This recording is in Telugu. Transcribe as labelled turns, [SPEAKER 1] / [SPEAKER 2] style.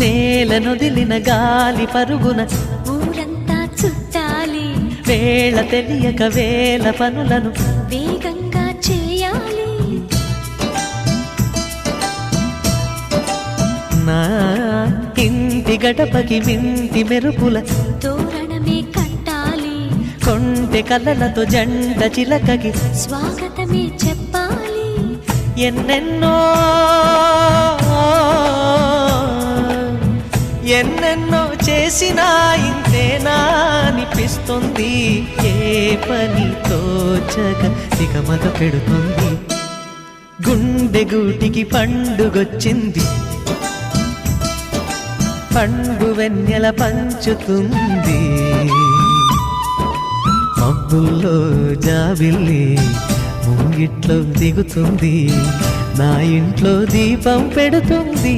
[SPEAKER 1] నేలనొదిలిన గాలి పరుగున
[SPEAKER 2] ఊరంతా చుట్టాలి,
[SPEAKER 1] వేళ తెలియక వేల పనులను
[SPEAKER 2] వేగంగా చేయాలి.
[SPEAKER 1] నా ఇంటి గడపకి వింటి మెరుపుల
[SPEAKER 2] తోరణమే కట్టాలి,
[SPEAKER 1] కొంటె కలలతో జంట చిలకకి
[SPEAKER 2] స్వాగతమే చెప్పాలి.
[SPEAKER 1] ఎన్నెన్నో ఎన్నెన్నో చేసినా ఇంతేనా అనిపిస్తుంది. ఏ పని తోచక దిగమగ పెడుతుంది. గుండె గూటికి పండుగొచ్చింది, పండు వెన్నెల పంచుతుంది. మబ్బుల్లో జాబిల్లి ముంగిట్లో దిగుతుంది, నా ఇంట్లో దీపం పెడుతుంది.